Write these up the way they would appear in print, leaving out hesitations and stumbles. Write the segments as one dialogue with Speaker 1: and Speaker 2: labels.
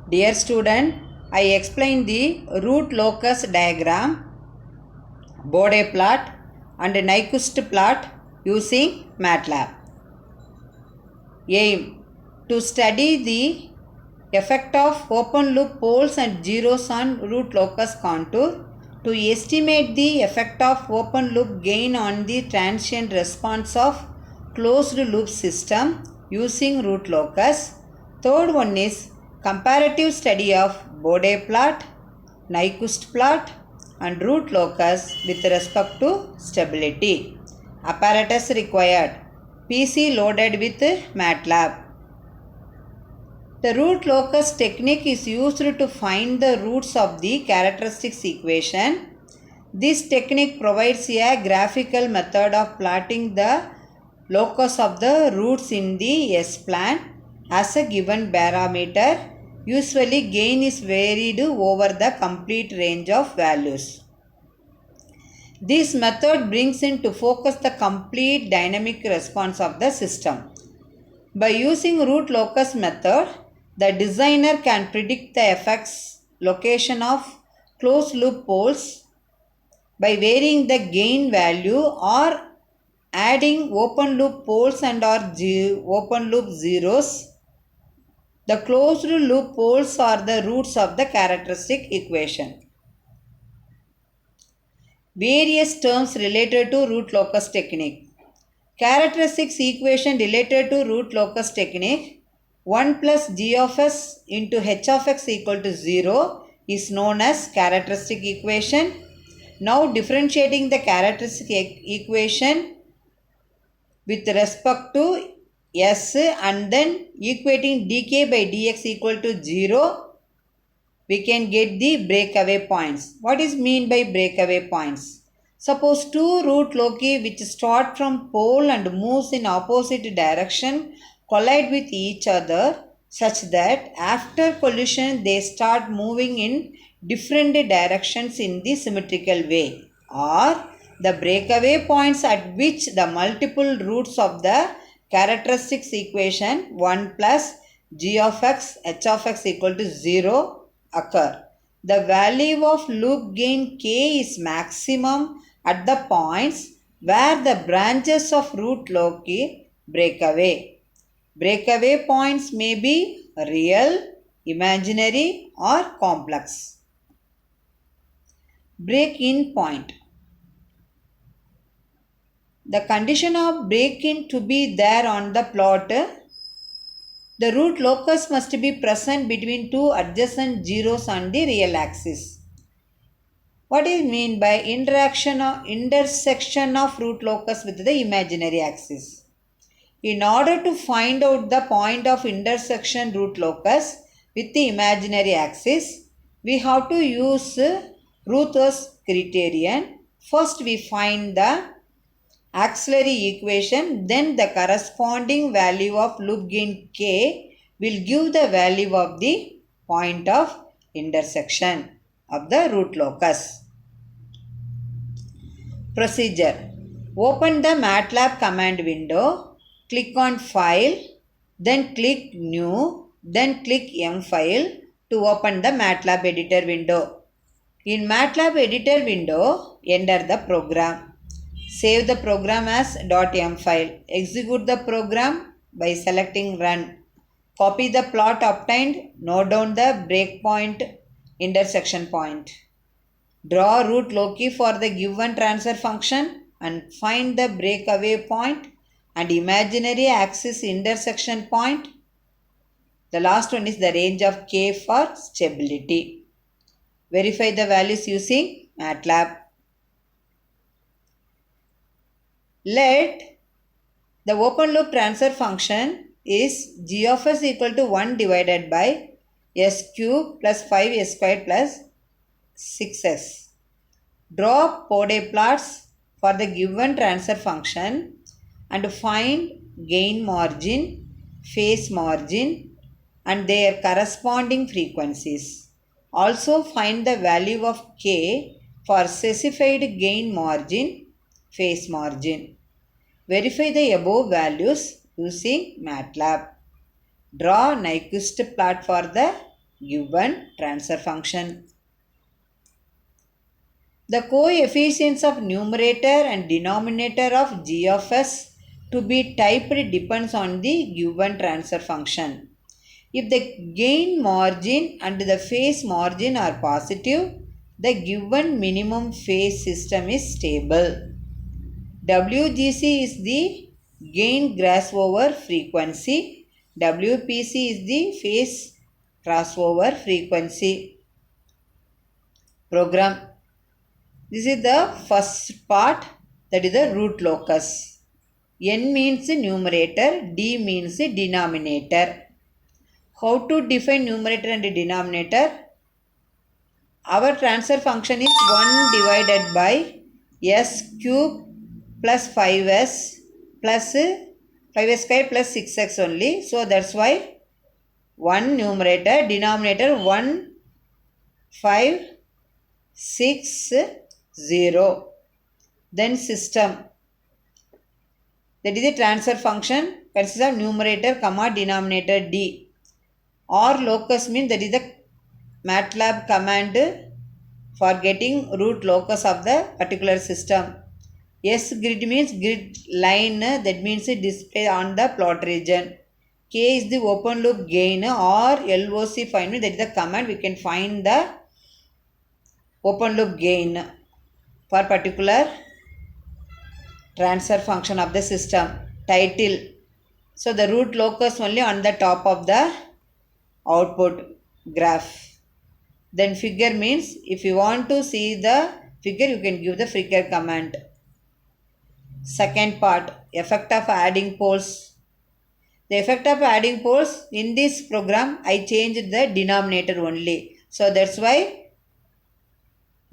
Speaker 1: Dear student, I explained the root locus diagram, Bode plot and Nyquist plot using MATLAB. Aim: to study the effect of open loop poles and zeros on root locus contour, to estimate the effect of open loop gain on the transient response of closed loop system using root locus. Third one is comparative study of Bode plot, Nyquist plot and root locus with respect to stability. Apparatus required: PC loaded with MATLAB. The root locus technique is used to find the roots of the characteristics equation. This technique provides a graphical method of plotting the locus of the roots in the S-plane as a given parameter. Usually gain is varied over the complete range of values. This method brings into focus the complete dynamic response of the system. By using root locus method, the designer can predict the effects location of closed loop poles by varying the gain value or adding open loop poles and or open loop zeros. The closed loop poles are the roots of the characteristic equation. Various terms related to root locus technique. Characteristics equation related to root locus technique: 1 plus g of s into h of x equal to 0 is known as characteristic equation. Now differentiating the characteristic equation with respect to s and then equating dk by dx equal to 0, we can get the breakaway points. What is mean by breakaway points? Suppose two root loci which start from pole and moves in opposite direction collide with each other such that after collision they start moving in different directions in the symmetrical way, or the breakaway points at which the multiple roots of the characteristics equation 1 plus g of x h of x equal to 0 occur. The value of loop gain k is maximum at the points where the branches of root loci break away. Breakaway points may be real, imaginary or complex. Break-in point. The condition of break-in to be there on the plot, the root locus must be present between two adjacent zeros on the real axis. What is mean by intersection of root locus with the imaginary axis? In order to find out the point of intersection root locus with the imaginary axis, we have to use Rooth's criterion. First we find the auxiliary equation, then the corresponding value of loop gain k will give the value of the point of intersection of the root locus. Procedure: open the MATLAB command window, click on File, then click New, then click M-File to open the MATLAB editor window. In MATLAB editor window, enter the program. Save the program as .m-file. Execute the program by selecting Run. Copy the plot obtained. Note down the breakpoint intersection point. Draw root loci for the given transfer function and find the breakaway point and imaginary axis intersection point. The last one is the range of k for stability. Verify the values using MATLAB. Let the open loop transfer function is g of s equal to 1 divided by s cube plus 5s squared plus 6s. Draw Bode plots for the given transfer function and find gain margin, phase margin and their corresponding frequencies. Also find the value of k for specified gain margin, phase margin. Verify the above values using MATLAB. Draw Nyquist plot for the given transfer function. The coefficients of numerator and denominator of g of s to be typed depends on the given transfer function. If the gain margin and the phase margin are positive, the given minimum phase system is stable. WGC is the gain crossover frequency. WPC is the phase crossover frequency. Program. This is the first part, that is the root locus. N means numerator, D means denominator. How to define numerator and denominator? Our transfer function is 1 divided by s cube plus 5s plus 5s square plus 6x only. So that's why 1 numerator, denominator 1, 5, 6, 0. Then system. That is the transfer function consists of numerator comma denominator d. Or locus means that is the MATLAB command for getting root locus of the particular system. S grid means grid line, that means display on the plot region. K is the open loop gain, or LOC find, that is the command we can find the open loop gain for particular transfer function of the system. Title. So the root locus only on the top of the output graph. Then figure means if you want to see the figure, you can give the figure command. Second part, effect of adding poles. The effect of adding poles, in this program I changed the denominator only. So that's why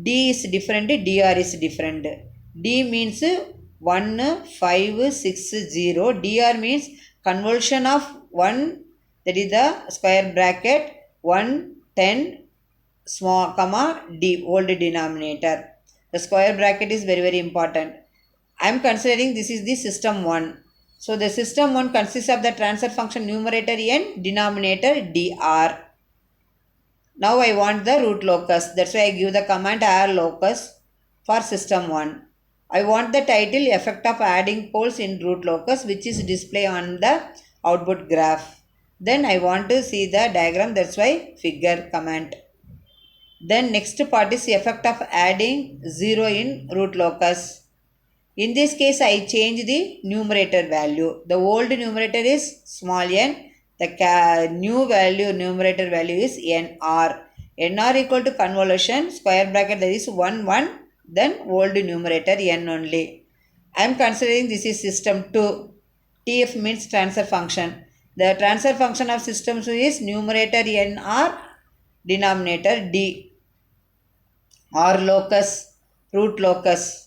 Speaker 1: D is different, DR is different. D means 1, 5, 6, 0. DR means conversion of 1, that is the square bracket, 1, 10, small comma D, old denominator. The square bracket is very, very important. I am considering this is the system 1. So the system 1 consists of the transfer function numerator n, denominator dr. Now I want the root locus. That's why I give the command r locus for system 1. I want the title effect of adding poles in root locus, which is display on the output graph. Then I want to see the diagram. That's why figure command. Then next part is effect of adding 0 in root locus. In this case, I change the numerator value. The old numerator is small n. The new value, numerator value is nr. nr equal to convolution, square bracket, that is 1, 1. Then old numerator n only. I am considering this is system 2. TF means transfer function. The transfer function of system 2 is numerator nr, denominator d. Or locus, root locus.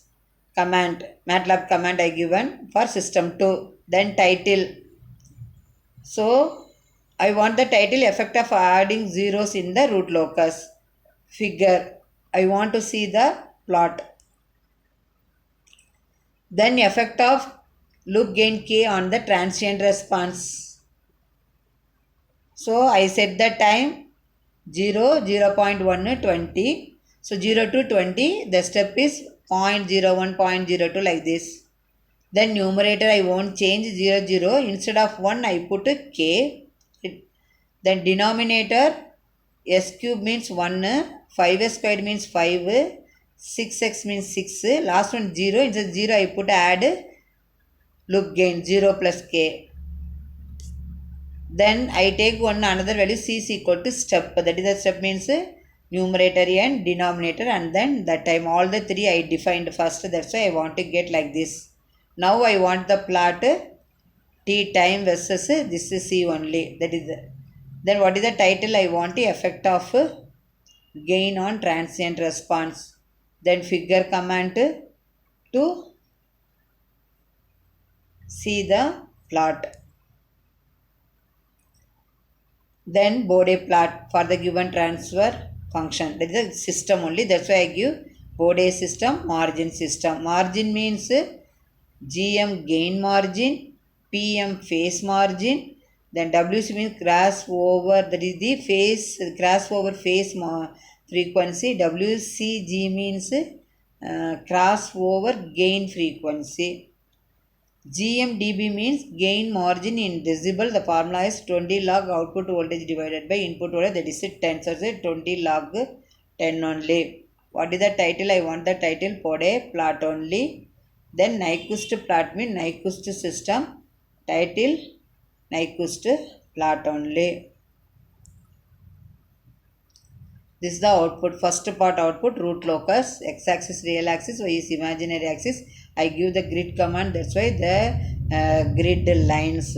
Speaker 1: Command, MATLAB command I given for system 2. Then title. So I want the title effect of adding zeros in the root locus. Figure. I want to see the plot. Then effect of loop gain k on the transient response. So I set the time 0, 0.1, 20. So 0 to 20, the step is 0.01, 0.02 like this. Then numerator I won't change, 0, 0. Instead of 1 I put k. Then denominator s cube means 1, 5s squared means 5, 6x means 6. Last one 0. Instead of 0 I put add loop gain 0 plus k. Then I take one another value, c is equal to step. That is the step means numerator and denominator, and then that time all the three I defined first. That's why I want to get like this. Now I want the plot t time versus this is c only. That is then what is the title? I want the effect of gain on transient response. Then figure command to see the plot. Then Bode plot for the given transfer function. That is the system only. That's why I give Bode system, margin system. Margin means GM gain margin, PM phase margin, Then WC means crossover, that is the phase, crossover phase frequency. WCG means crossover gain frequency. GMdB means gain margin in decibel. The formula is 20 log output voltage divided by input voltage, that is 10. So 20 log 10 only. What is the title? I want the title Pode plot only. Then Nyquist plot means Nyquist system. Title Nyquist plot only. This is the output. First part output, root locus, x-axis real axis, y is imaginary axis. I give the grid command, that's why the grid lines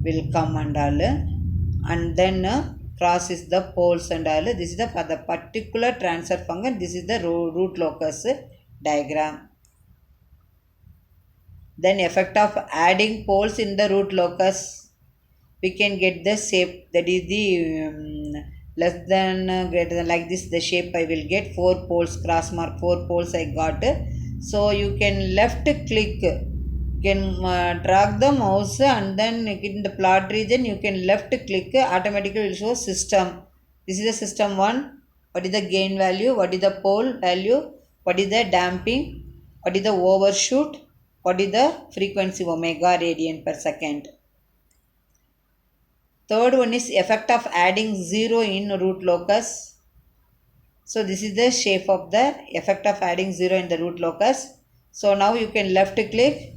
Speaker 1: will come and all. And then cross is the poles and all. This is for the particular transfer function. This is the root locus diagram. Then effect of adding poles in the root locus, we can get the shape, that is the less than greater than, like this the shape I will get 4 poles, cross mark 4 poles I got. So you can left click, can drag the mouse and then in the plot region you can left click, automatically will show system. This is the system 1. What is the gain value, what is the pole value, what is the damping, what is the overshoot, what is the frequency omega radian per second. Third one is effect of adding 0 in root locus. So this is the shape of the effect of adding 0 in the root locus. So now you can left click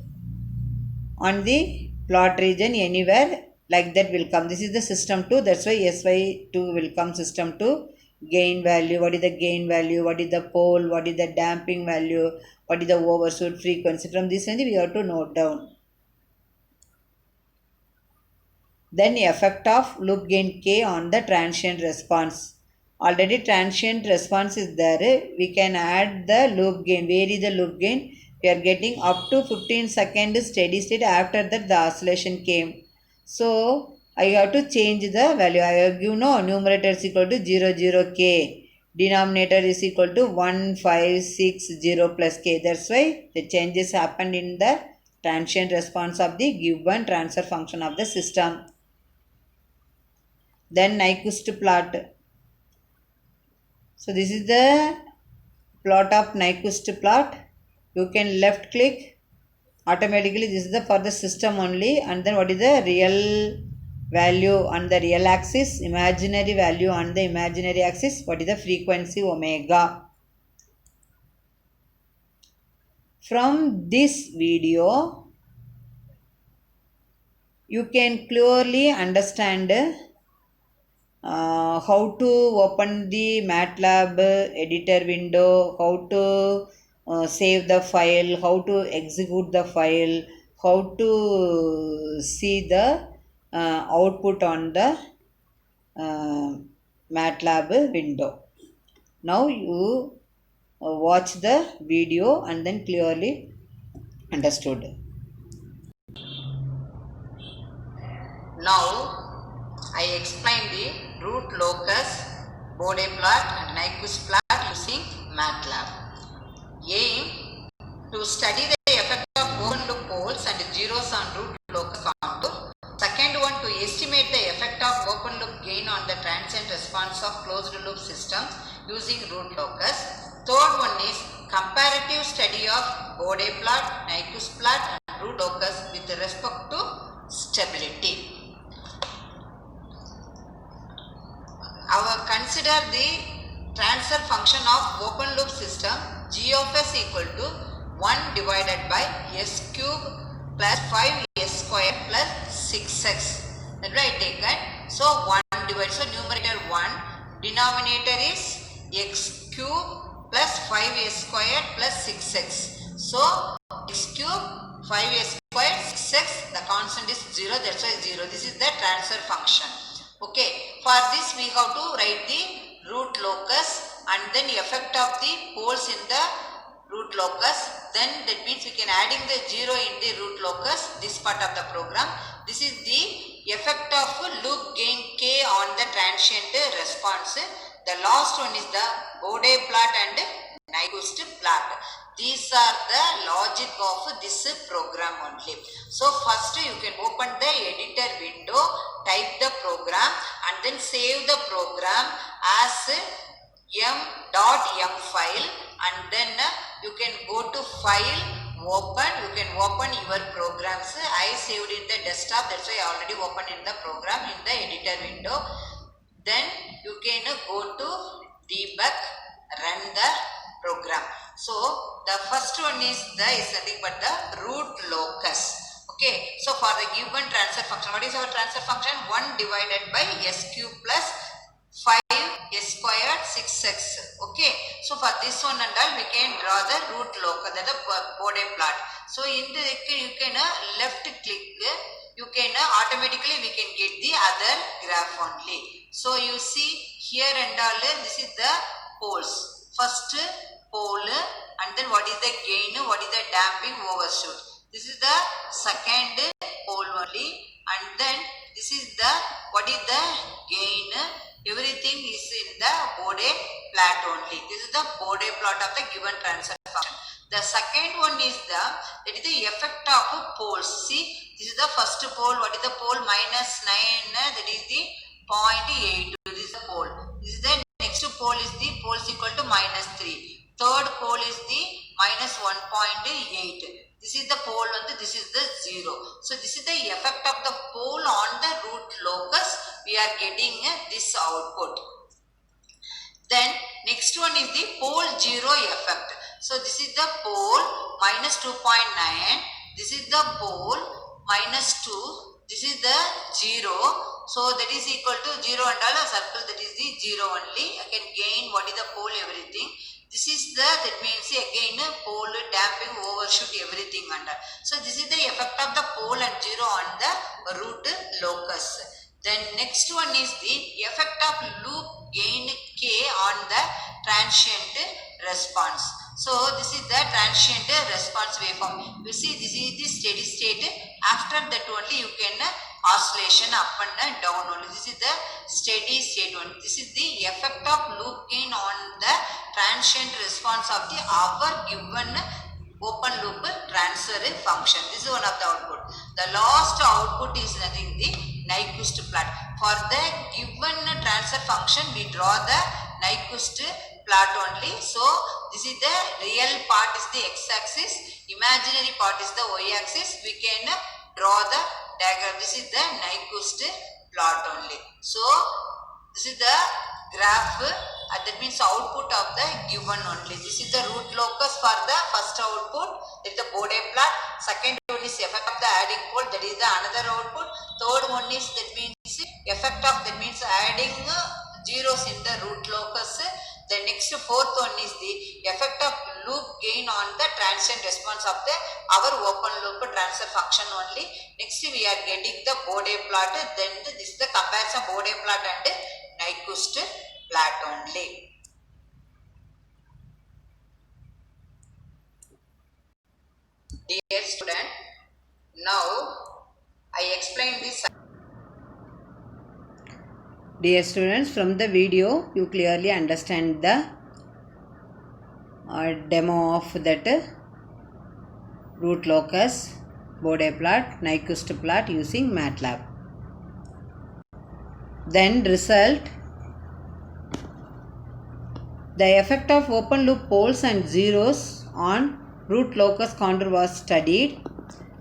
Speaker 1: on the plot region anywhere, like that will come. This is the system 2, that's why SY2 will come system 2. Gain value, what is the gain value, what is the pole, what is the damping value, what is the overshoot frequency. From this range we have to note down. Then effect of loop gain K on the transient response. Already transient response is there. We can add the loop gain. Where is the loop gain? We are getting up to 15 seconds steady state. After that the oscillation came. So I have to change the value. I have given numerator is equal to 0, K. Denominator is equal to 1560 plus K. That's why the changes happened in the transient response of the given transfer function of the system. Then Nyquist plot. So this is the plot of Nyquist plot. You can left click, automatically this is the for the system only. And then what is the real value on the real axis, imaginary value on the imaginary axis, what is the frequency omega. From this video you can clearly understand how to open the MATLAB editor window, how to save the file, how to execute the file, how to see the output on the MATLAB window. Now you watch the video and then clearly understood. Now I explain the root locus, Bode plot and Nyquist plot using MATLAB. Aim to study the effect of open loop poles and zeros on root locus contour. Second one, to estimate the effect of open loop gain on the transient response of closed loop system using root locus. Third one is comparative study of Bode plot, Nyquist plot and root locus with respect to stability. Consider the transfer function of open loop system G of s equal to 1 divided by s cube plus 5s square plus 6x. That right taken. So 1 divided, so numerator 1, denominator is x cube plus 5s square plus 6x. So x cube 5s square 6x, the constant is 0, that's why 0. This is the transfer function. Okay, for this we have to write the root locus and then effect of the poles in the root locus. Then that means we can adding the 0 in the root locus, this part of the program. This is the effect of loop gain K on the transient response. The last one is the Bode plot and Nyquist plot. These are the logic of this program only. So first you can open the editor window, type the program and then save the program as m.m file, and then you can go to file, open, you can open your programs. I saved in the desktop, that's why I already opened in the program in the editor window. Then you can go to debug, run the program. So the first one is nothing but the root locus. Okay, so for the given transfer function, what is our transfer function? 1 divided by s cube plus 5 s squared 6x. Okay, so for this one and all we can draw the root locus, that is the Bode plot. So in the you can left click, you can automatically we can get the other graph only. So you see here and all, this is the poles. First pole, and then what is the gain, what is the damping, overshoot. This is the second pole only, and then this is the what is the gain. Everything is in the Bode plot only. This is the Bode plot of the given transfer function. The second one is that is the effect of poles. See, this is the first pole. What is the pole? Minus 9. That is the 0.8. This is the pole. This is the next pole is the pole is equal to minus 3. Third pole is the minus 1.8. This is the pole and this is the 0. So this is the effect of the pole on the root locus. We are getting this output. Then next one is the pole 0 effect. So this is the pole minus 2.9. This is the pole minus 2. This is the 0. So that is equal to 0 and all a circle, that is the 0 only. I can gain what is the pole, everything. This is the, that means again pole, damping, overshoot, everything under. So this is the effect of the pole and 0 on the root locus. Then next one is the effect of loop gain k on the transient response. So this is the transient response waveform. You see, this is the steady state. After that only you can oscillation up and down only. This is the steady state one. This is the effect of loop gain on the transient response of the our given open loop transfer function. This is one of the output. The last output is nothing, the Nyquist plot. For the given transfer function, we draw the Nyquist plot only. So this is the real part is the x-axis, imaginary part is the y-axis. We can draw the diagram. This is the Nyquist plot only. So this is the graph, that means output of the given only. This is the root locus for the first output, that is the Bode plot. Second one is effect of the adding pole, that is the another output. Third one is that means effect of, that means adding zeros in the root locus. The next fourth one is the effect of loop gain on the transient response of the our open loop transfer function only. Next we are getting the Bode plot. Then this is the comparison Bode plot and Nyquist plot only. Dear student, now I explain this. Dear students, from the video you clearly understand the demo of that root locus, Bode plot, Nyquist plot using MATLAB. Then result, the effect of open loop poles and zeros on root locus contour was studied.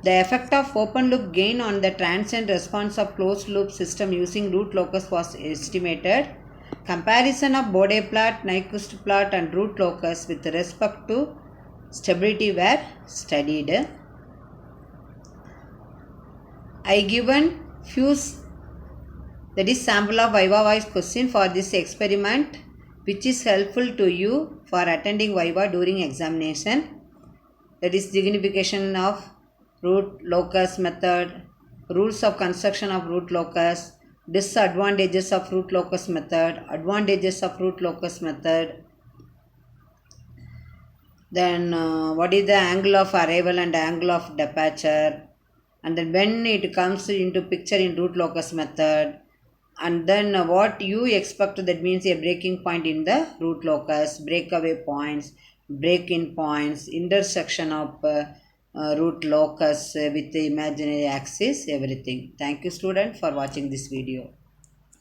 Speaker 1: The effect of open loop gain on the transient response of closed loop system using root locus was estimated. Comparison of Bode plot, Nyquist plot and root locus with respect to stability were studied. I given few, that is sample of Viva voice question for this experiment, which is helpful to you for attending Viva during examination. That is signification of root locus method, rules of construction of root locus, disadvantages of root locus method, advantages of root locus method. Then what is the angle of arrival and angle of departure, and then when it comes into picture in root locus method, and then what you expect, that means a breaking point in the root locus, breakaway points, break-in points, intersection of root locus with the imaginary axis, everything. Thank you student for watching this video.